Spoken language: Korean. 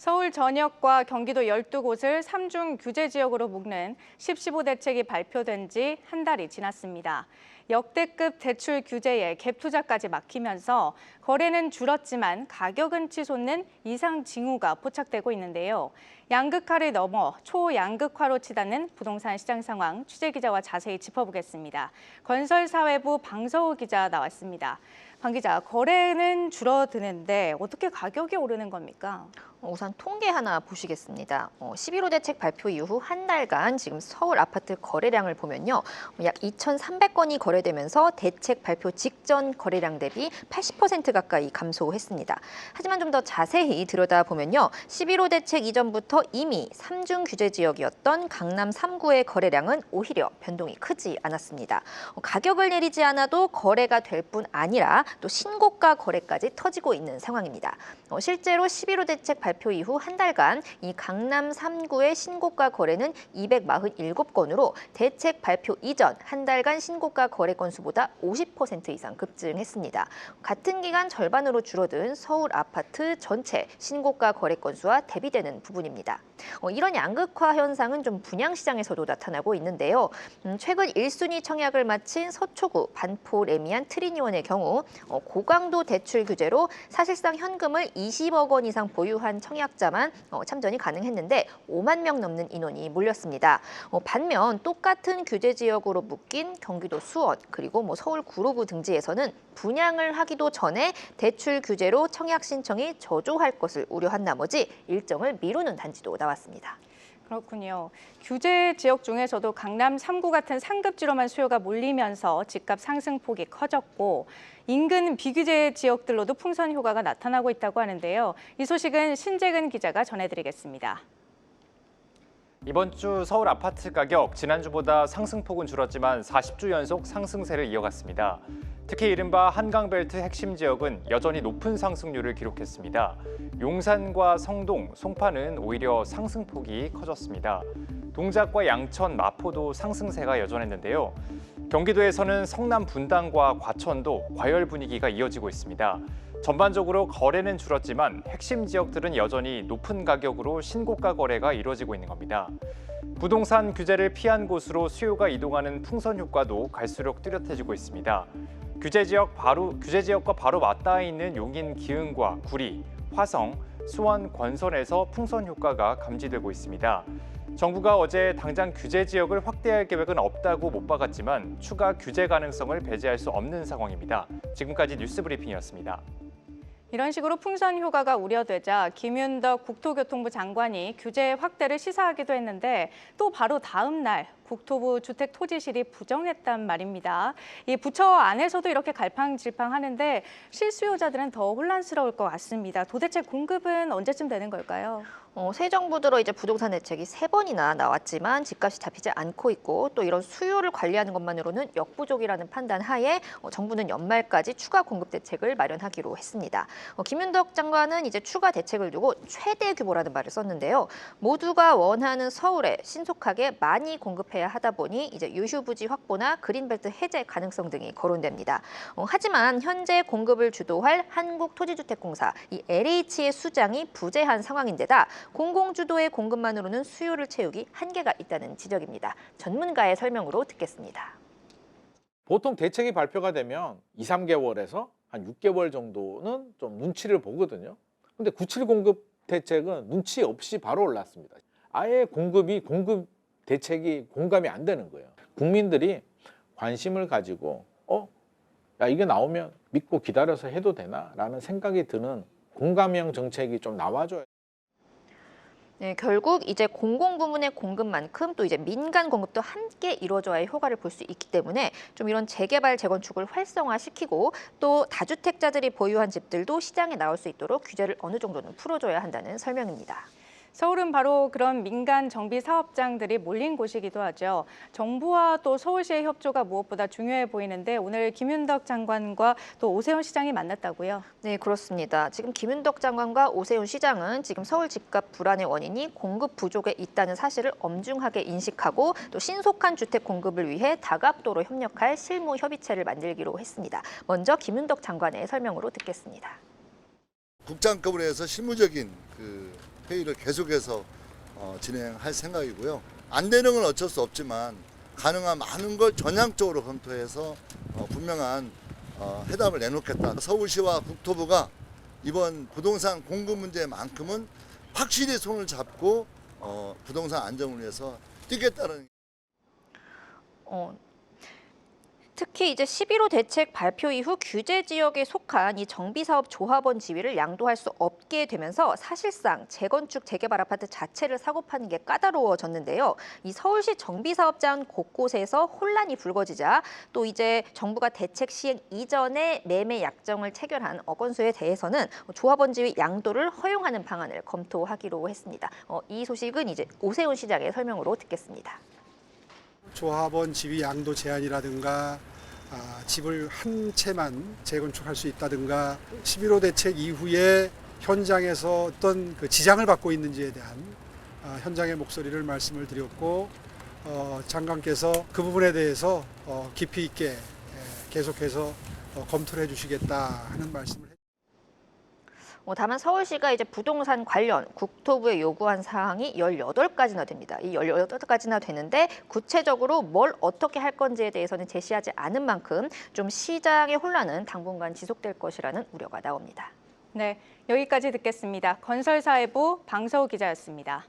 서울 전역과 경기도 12곳을 3중 규제 지역으로 묶는 10.15 대책이 발표된 지 한 달이 지났습니다. 역대급 대출 규제에 갭 투자까지 막히면서 거래는 줄었지만 가격은 치솟는 이상 징후가 포착되고 있는데요. 양극화를 넘어 초양극화로 치닫는 부동산 시장 상황 취재 기자와 자세히 짚어보겠습니다. 건설사회부 방서우 기자 나왔습니다. 방 기자, 거래는 줄어드는데 어떻게 가격이 오르는 겁니까? 우선 통계 하나 보시겠습니다. 11호 대책 발표 이후 한 달간 지금 서울 아파트 거래량을 보면요. 약 2,300건이 거래되면서 대책 발표 직전 거래량 대비 80% 가까이 감소했습니다. 하지만 좀 더 자세히 들여다보면요. 11호 대책 이전부터 이미 3중 규제 지역이었던 강남 3구의 거래량은 오히려 변동이 크지 않았습니다. 가격을 내리지 않아도 거래가 될 뿐 아니라 또 신고가 거래까지 터지고 있는 상황입니다. 실제로 11호 대책 발표 이후 한 달간 이 강남 3구의 신고가 거래는 247건으로 대책 발표 이전 한 달간 신고가 거래 건수보다 50% 이상 급증했습니다. 같은 기간 절반으로 줄어든 서울 아파트 전체 신고가 거래 건수와 대비되는 부분입니다. 이런 양극화 현상은 좀 분양시장에서도 나타나고 있는데요. 최근 1순위 청약을 마친 서초구 반포 레미안 트리니원의 경우 고강도 대출 규제로 사실상 현금을 20억 원 이상 보유한 청약자만 참전이 가능했는데 5만 명 넘는 인원이 몰렸습니다. 반면 똑같은 규제 지역으로 묶인 경기도 수원 그리고 서울 구로구 등지에서는 분양을 하기도 전에 대출 규제로 청약 신청이 저조할 것을 우려한 나머지 일정을 미루는 단지도 나왔습니다. 그렇군요. 규제 지역 중에서도 강남 3구 같은 상급지로만 수요가 몰리면서 집값 상승폭이 커졌고 인근 비규제 지역들로도 풍선 효과가 나타나고 있다고 하는데요. 이 소식은 신재근 기자가 전해드리겠습니다. 이번 주 서울 아파트 가격 지난주보다 상승폭은 줄었지만 40주 연속 상승세를 이어갔습니다. 특히 이른바 한강벨트 핵심 지역은 여전히 높은 상승률을 기록했습니다. 용산과 성동, 송파는 오히려 상승폭이 커졌습니다. 동작과 양천, 마포도 상승세가 여전했는데요. 경기도에서는 성남 분당과 과천도 과열 분위기가 이어지고 있습니다. 전반적으로 거래는 줄었지만 핵심 지역들은 여전히 높은 가격으로 신고가 거래가 이루어지고 있는 겁니다. 부동산 규제를 피한 곳으로 수요가 이동하는 풍선 효과도 갈수록 뚜렷해지고 있습니다. 규제 지역과 바로 맞닿아 있는 용인 기흥과 구리, 화성, 수원, 권선에서 풍선 효과가 감지되고 있습니다. 정부가 어제 당장 규제 지역을 확대할 계획은 없다고 못 박았지만 추가 규제 가능성을 배제할 수 없는 상황입니다. 지금까지 뉴스브리핑이었습니다. 이런 식으로 풍선 효과가 우려되자 김윤덕 국토교통부 장관이 규제 확대를 시사하기도 했는데 또 바로 다음 날 국토부 주택토지실이 부정했단 말입니다. 이 부처 안에서도 이렇게 갈팡질팡하는데 실수요자들은 더 혼란스러울 것 같습니다. 도대체 공급은 언제쯤 되는 걸까요? 새 정부 들어 이제 부동산 대책이 3번이나 나왔지만 집값이 잡히지 않고 있고 또 이런 수요를 관리하는 것만으로는 역부족이라는 판단 하에 정부는 연말까지 추가 공급 대책을 마련하기로 했습니다. 김윤덕 장관은 이제 추가 대책을 두고 최대 규모라는 말을 썼는데요. 모두가 원하는 서울에 신속하게 많이 공급해야 하다 보니 이제 유휴부지 확보나 그린벨트 해제 가능성 등이 거론됩니다. 하지만 현재 공급을 주도할 한국토지주택공사 이 LH의 수장이 부재한 상황인데다 공공주도의 공급만으로는 수요를 채우기 한계가 있다는 지적입니다. 전문가의 설명으로 듣겠습니다. 보통 대책이 발표가 되면 2, 3개월에서 한 6개월 정도는 좀 눈치를 보거든요. 근데 97 공급 대책은 눈치 없이 바로 올랐습니다. 아예 공급 대책이 공감이 안 되는 거예요. 국민들이 관심을 가지고 야 이게 나오면 믿고 기다려서 해도 되나? 라는 생각이 드는 공감형 정책이 좀 나와줘야 네, 결국 이제 공공부문의 공급만큼 또 이제 민간 공급도 함께 이루어져야 효과를 볼 수 있기 때문에 좀 이런 재개발, 재건축을 활성화시키고 또 다주택자들이 보유한 집들도 시장에 나올 수 있도록 규제를 어느 정도는 풀어줘야 한다는 설명입니다. 서울은 바로 그런 민간 정비 사업장들이 몰린 곳이기도 하죠. 정부와 또 서울시의 협조가 무엇보다 중요해 보이는데 오늘 김윤덕 장관과 또 오세훈 시장이 만났다고요? 네, 그렇습니다. 지금 김윤덕 장관과 오세훈 시장은 지금 서울 집값 불안의 원인이 공급 부족에 있다는 사실을 엄중하게 인식하고 또 신속한 주택 공급을 위해 다각도로 협력할 실무 협의체를 만들기로 했습니다. 먼저 김윤덕 장관의 설명으로 듣겠습니다. 국장급으로 해서 실무적인 회의를 계속해서 진행할 생각이고요. 안 되는 건 어쩔 수 없지만 가능한 많은 걸 전향적으로 검토해서 분명한 해답을 내놓겠다. 서울시와 국토부가 이번 부동산 공급 문제만큼은 확실히 손을 잡고 부동산 안정을 위해서 뛰겠다는. 특히 이제 11호 대책 발표 이후 규제 지역에 속한 이 정비사업 조합원 지위를 양도할 수 없게 되면서 사실상 재건축 재개발 아파트 자체를 사고 파는 게 까다로워졌는데요. 이 서울시 정비사업장 곳곳에서 혼란이 불거지자 또 이제 정부가 대책 시행 이전에 매매 약정을 체결한 어건수에 대해서는 조합원 지위 양도를 허용하는 방안을 검토하기로 했습니다. 이 소식은 이제 오세훈 시장의 설명으로 듣겠습니다. 조합원 지위 양도 제한이라든가 집을 한 채만 재건축할 수 있다든가 11호 대책 이후에 현장에서 어떤 그 지장을 받고 있는지에 대한 현장의 목소리를 말씀을 드렸고 장관께서 그 부분에 대해서 깊이 있게 계속해서 검토를 해주시겠다 하는 말씀을 해주셨습니다. 다만 서울시가 이제 부동산 관련 국토부에 요구한 사항이 18가지나 됩니다. 이 18가지나 되는데 구체적으로 뭘 어떻게 할 건지에 대해서는 제시하지 않은 만큼 좀 시장의 혼란은 당분간 지속될 것이라는 우려가 나옵니다. 네, 여기까지 듣겠습니다. 건설사회부 방서우 기자였습니다.